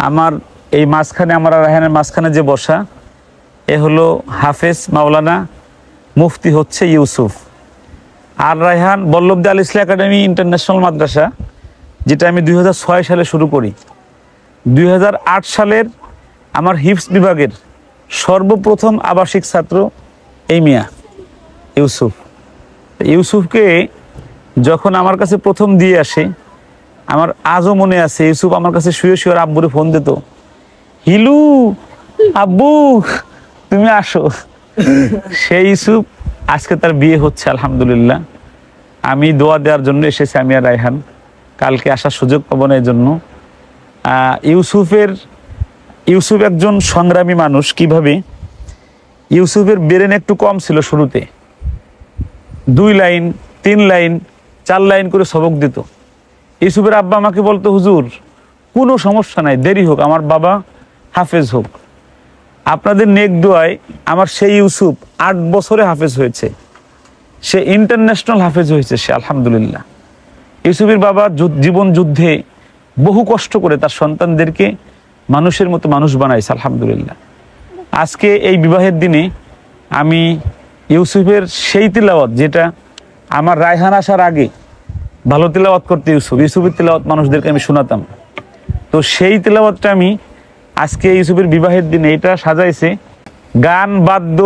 আমার এই মাঝখানে, আমার আর রায়হানের মাঝখানে যে বসা, এ হলো হাফেজ মাওলানা মুফতি হচ্ছে ইউসুফ। আর রায়হান বল্লভদী আল ইসলাম একাডেমি ইন্টারন্যাশনাল মাদ্রাসা, যেটা আমি 2006 সালে শুরু করি। 2008 সালের আমার হিফজ বিভাগের সর্বপ্রথম আবাসিক ছাত্র এই মিয়া ইউসুফ। ইউসুফকে যখন আমার কাছে প্রথম দিয়ে আসে, আমার আজও মনে আছে, ইউসুফ আমার কাছে শুয়ে শুয়ে আব্বুরে ফোন দিত, হিলু আব্বু তুমি আসো। সেই ইউসুফ আজকে তার বিয়ে হচ্ছে আলহামদুলিল্লাহ। আমি দোয়া দেওয়ার জন্য এসেছি, আমি আর রায়হান, কালকে আসার সুযোগ পাবো না। এই জন্য ইউসুফ একজন সংগ্রামী মানুষ। কিভাবে? ইউসুফের ব্রেন একটু কম ছিল শুরুতে, 2 লাইন 3 লাইন 4 লাইন করে সবক দিত। ইউসুফের আব্বা আমাকে বলতো, হুজুর কোনো সমস্যা নাই, দেরি হোক, আমার বাবা হাফেজ হোক। আপনাদের নেক দোয়ায় আমার সেই ইউসুফ 8 বছরে হাফেজ হয়েছে, সে ইন্টারন্যাশনাল হাফেজ হয়েছে সে আলহামদুলিল্লাহ। ইউসুফের বাবা জীবন যুদ্ধে বহু কষ্ট করে তার সন্তানদেরকে মানুষের মতো মানুষ বানাইছে আলহামদুলিল্লাহ। আজকে এই বিবাহের দিনে আমি ইউসুফের সেই তিলাওয়াত, যেটা আমার রায়হান আসার আগে ভালো তিলাওয়াত করতে ইউসুফের তিলাওয়াত মানুষদেরকে আমি শোনাতাম, তো সেই তিলাওয়াতটা আমি আজকে ইউসুফের বিবাহের দিনে, এটা সাজাইছে গান বাদ্য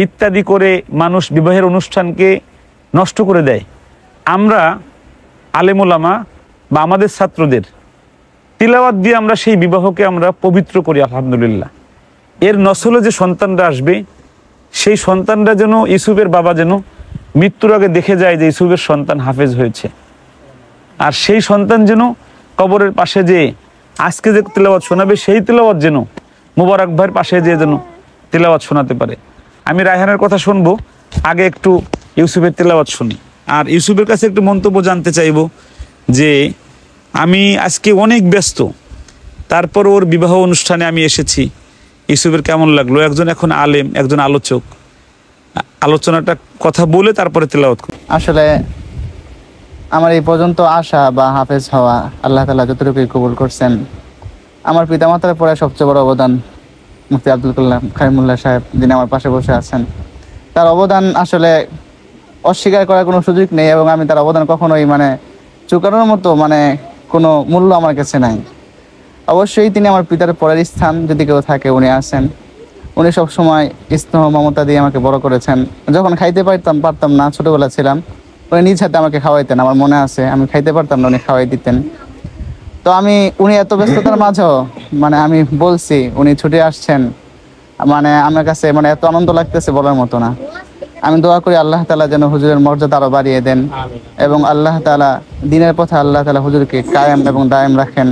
ইত্যাদি করে মানুষ বিবাহের অনুষ্ঠানকে নষ্ট করে দেয়। আমরা আলেমুলামা বা আমাদের ছাত্রদের তিলাওয়াত দিয়ে আমরা সেই বিবাহকে আমরা পবিত্র করি আলহামদুলিল্লাহ। এর নসলে যে সন্তানরা আসবে, সেই সন্তানরা যেন, ইউসুফের বাবা যেন মৃত্যুর আগে দেখে যায় যে ইউসুফের সন্তান হাফেজ হয়েছে, আর সেই সন্তান যেন কবরের পাশে যে আজকে যে তিলাওয়াত শোনাবে, সেই তিলাওয়াত যেন মুবারক ভাইয়ের পাশে যে যেন তিলাওয়াত শোনাতে পারে। আমি রায়হানের কথা শুনবো, আগে একটু ইউসুফের তিলাওয়াত শুনি। আর ইউসুফের কাছে একটু মন্তব্য জানতে চাইব যে আমি আজকে অনেক ব্যস্ত, তারপর ওর বিবাহ অনুষ্ঠানে আমি এসেছি, ইউসুফের কেমন লাগলো? একজন এখন আলেম, একজন আলোচক, আলোচনাটা কথা বলে তারপরে তিলাওয়াত। আসলে আমার এই পর্যন্ত আসা বা হাফেজ হওয়া আল্লাহ তাআলা যতটুকুই কবুল করছেন। আমার পিতামাতার পরে সবচেয়ে বড় অবদান মুফতি আব্দুল কালাম খায়রুল্লাহ সাহেব, যিনি আমার পাশে বসে আছেন। তার অবদান আসলে অস্বীকার করার কোনো সুযোগ নেই, এবং আমি তার অবদান কখনোই চুকানোর মতো কোনো মূল্য আমার কাছে নাই। অবশ্যই তিনি আমার পিতার পরের স্থান যদি কেউ থাকে, উনি আছেন। উনি সবসময় স্নেহ মমতা দিয়ে আমাকে বড় করেছেন। যখন খাইতে পারতাম না, ছোটবেলা ছিলাম, উনি নিজ হাতে আমাকে খাওয়াইতেন। আমার মনে আছে আমি খাইতে পারতাম না, উনি খাওয়াই দিতেন। তো উনি এত ব্যস্ততার মাঝেও আমি বলছি, উনি ছুটে আসছেন, আমার কাছে এত আনন্দ লাগতেছে বলার মতো না। আমি দোয়া করি আল্লাহ তাআলা যেন হুজুরের মর্যাদা আরো বাড়িয়ে দেন, এবং আল্লাহ তাআলা দিনের পথে আল্লাহ তাআলা হুজুরকে কায়েম এবং দায়েম রাখেন,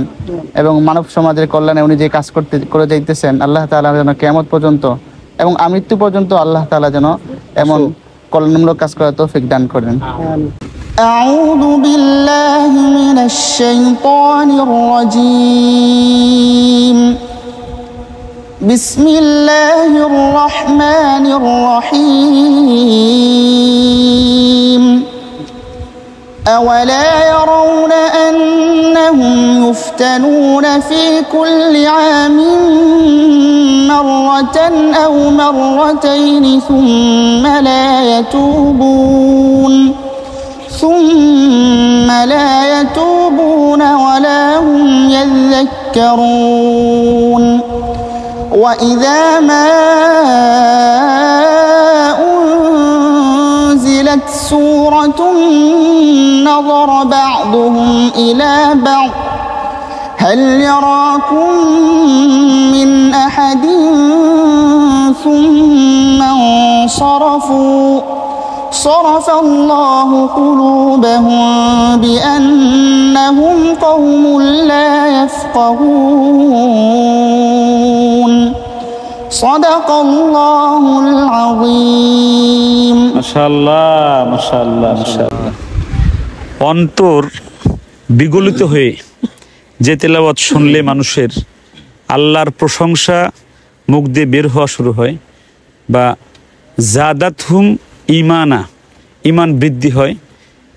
এবং মানব সমাজের কল্যাণে উনি যে কাজ করে যাইতেছেন, আল্লাহ তাআলা যেন কিয়ামত পর্যন্ত এবং আমৃত্যু পর্যন্ত আল্লাহ তাআলা যেন এমন কল্যাণমূলক কাজ করার তৌফিক দান করেন। আউযু বিল্লাহি মিনাশ শাইতানির রাজীম। বিসমিল্লাহির রহমানির রহিম। أولا يرون أنهم يفتنون في كل عام مرة أو مرتين ثم لا يتوبون ولا هم يذكرون. وإذا ما أنزلت سورة نظر بعضهم إلى بعض هل يراكم من أحد ثم انصرفوا صرف الله قلوبهم بأنهم قوم لا يفقهون. صدق الله العظيم. মাশাআল্লাহ মাশাআল্লাহ মাশাআল্লাহ। অন্তর বিগলিত হয়ে যে তেলাওয়াত শুনলে মানুষের আল্লাহর প্রশংসা মুখ দিয়ে বের হওয়া শুরু হয়, বা জাদাতহুম ঈমানা, ঈমান বৃদ্ধি হয়,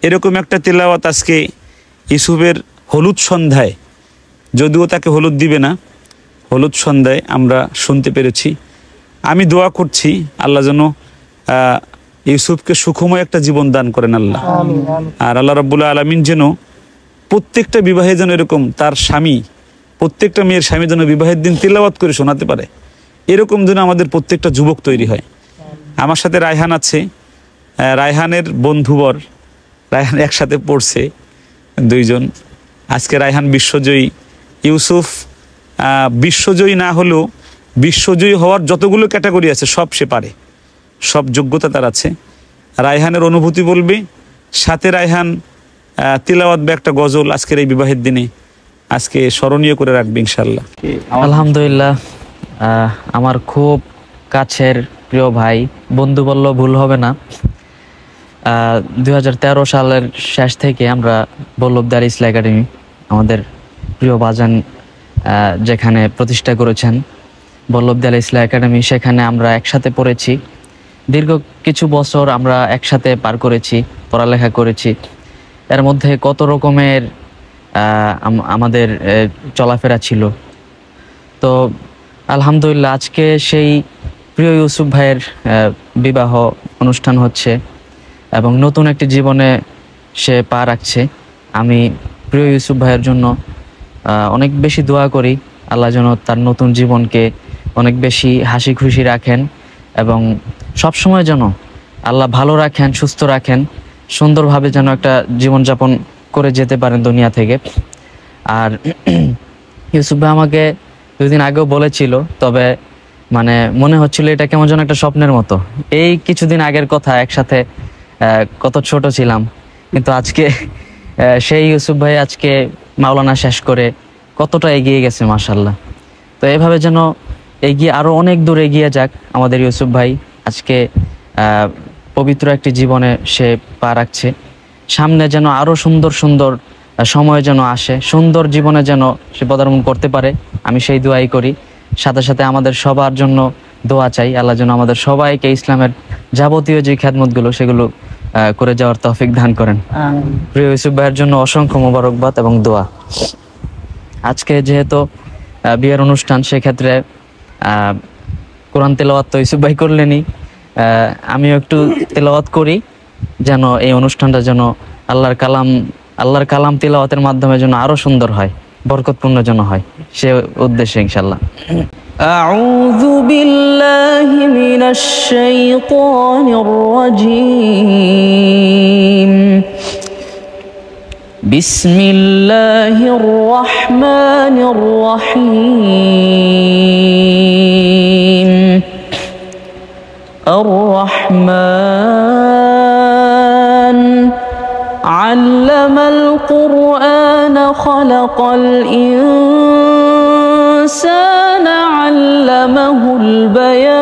এরকম একটা তেলাওয়াত আজকে ইউসুফের হলুদ সন্ধ্যায় যদিও তাকে হলুদ দিবে না, হলুদ সন্ধ্যায় আমরা শুনতে পেরেছি। আমি দোয়া করছি আল্লাহ যেন ইউসুফকে সুখময় একটা জীবন দান করেন আল্লাহ। আর আল্লাহ রাব্বুল আলামিন যেন প্রত্যেকটা বিবাহে যেন এরকম তার স্বামী, প্রত্যেকটা মেয়ের স্বামী যেন বিবাহের দিন তিলাওয়াত করে শোনাতে পারে, এরকম যেন আমাদের প্রত্যেকটা যুবক তৈরি হয়। আমার সাথে রায়হান আছে, রায়হানের বন্ধুবর, রায়হান একসাথে পড়ছে দুইজন। আজকে রায়হান বিশ্বজয়ী, ইউসুফ বিশ্বজয়ী না হলেও বিশ্বজয়ী হওয়ার যতগুলো ক্যাটাগরি আছে সব সে পারে, সব যোগ্যতা তার আছে। রায়হানের অনুভূতি বলবে, সাথে রায়হান তিলাওয়াত বা একটা গজল আজকের এই বিবাহের দিনে আজকে স্মরণীয় করে রাখবে ইনশাল্লাহ। আলহামদুলিল্লাহ, আমার খুব কাছের প্রিয় ভাই, বন্ধু বললে ভুল হবে না। 2013 সালের শেষ থেকে আমরা বল্লভদী আলী ইসলাম একাডেমি, আমাদের প্রিয় বাজান যেখানে প্রতিষ্ঠা করেছেন বল্লভদী আলী ইসলাম একাডেমি, সেখানে আমরা একসাথে পড়েছি। দীর্ঘ কিছু বছর আমরা একসাথে পার করেছি, পড়ালেখা করেছি। এর মধ্যে কত রকমের আমাদের চলাফেরা ছিল। তো আলহামদুলিল্লাহ আজকে সেই প্রিয় ইউসুফ ভাইয়ের বিবাহ অনুষ্ঠান হচ্ছে এবং নতুন একটি জীবনে সে পা রাখছে। আমি প্রিয় ইউসুফ ভাইয়ের জন্য অনেক বেশি দোয়া করি, আল্লাহ যেন তার নতুন জীবনকে অনেক বেশি হাসি খুশি রাখেন এবং সবসময় যেন আল্লাহ ভালো রাখেন, সুস্থ রাখেন, সুন্দরভাবে যেন একটা জীবনযাপন করে যেতে পারেন দুনিয়া থেকে। আর ইউসুফ ভাই আমাকে 2 দিন আগেও বলেছিল, তবে মানে মনে হচ্ছিল এটা কেমন যেন একটা স্বপ্নের মতো। এই কিছুদিন আগের কথা, একসাথে কত ছোট ছিলাম, কিন্তু আজকে সেই ইউসুফ ভাই আজকে মাওলানা শেষ করে কতটা এগিয়ে গেছে মাশাআল্লাহ। তো এভাবে যেন এগিয়ে আরো অনেক দূর এগিয়ে যাক আমাদের ইউসুফ ভাই। আজকে পবিত্র একটি জীবনে সে পা রাখছে, সামনে যেন আরো সুন্দর সুন্দর সময় যেন আসে, সুন্দর জীবনে যেন সে পদার্পণ করতে পারে, আমি সেই দোয়াই করি। সাথে সাথে আমাদের সবার জন্য দোয়া চাই, আল্লাহ যেন আমাদের সবাইকে ইসলামের যাবতীয় যে খেদমতগুলো সেগুলো করে যাওয়ার তৌফিক দান করেন। প্রিয় ইউসুফ ভাইয়ের জন্য অসংখ্য মোবারকবাদ এবং দোয়া। আজকে যেহেতু বিয়ের অনুষ্ঠান, সেক্ষেত্রে কোরআন তেলাওয়াত তো ইউসুফ ভাই করলেনই, আমিও একটু তেলাওয়াত করি, যেন এই অনুষ্ঠানটা যেন আল্লাহর কালাম তেলাওয়াতের মাধ্যমে যেন আরো সুন্দর হয়, বরকতপূর্ণ যেন হয়, সে উদ্দেশ্যে ইনশাআল্লাহ। আউযু বিল্লাহি মিনাশ শাইতানির রাজীম। বিসমিল্লাহির রহমানির রহিম। আর-রহমান আল্লামাল কুরআন খালাকাল ইনসানা আল্লামাহুল বায়ান।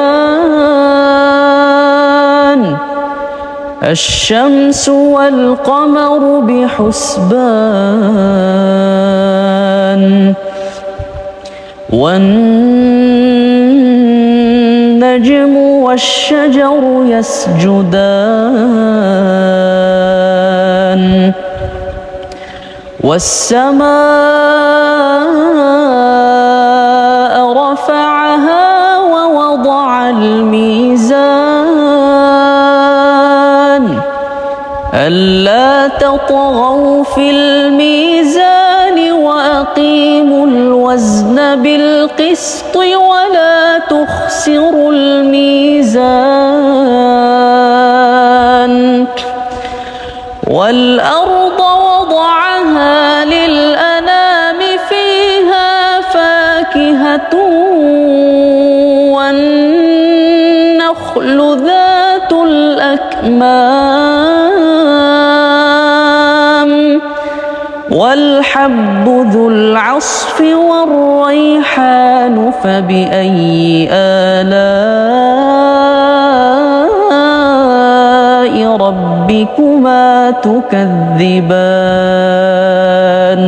الشمس والقمر بحسبان والنجم والشجر يسجدان والسماء رفعها ووضع الميزان ألا تطغوا في الميزان وأقيموا الوزن بالقسط ولا تخسروا الميزان والأرض وضعها للأنام فيها فاكهة والنخل ذات الأكمام والحب ذو العصف والريحان فبأي آلاء ربكما تكذبان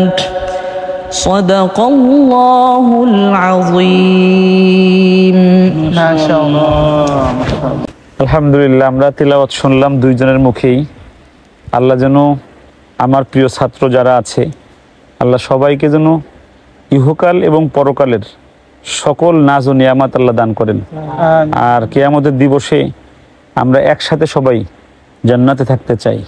صدق الله العظيم ما شاء الله। আলহামদুলিল্লাহ, আমরা তিলাওয়াত শুনলাম দুইজনের মুখেই। আল্লাহ যেন আমার প্রিয় ছাত্র যারা আছে, আল্লাহ সবাইকে যেন ইহকাল এবং পরকালের সকল নাজ ও নিয়ামত আল্লাহ দান করেন। আর কিয়ামতের দিবসে আমরা একসাথে সবাই জান্নাতে থাকতে চাই।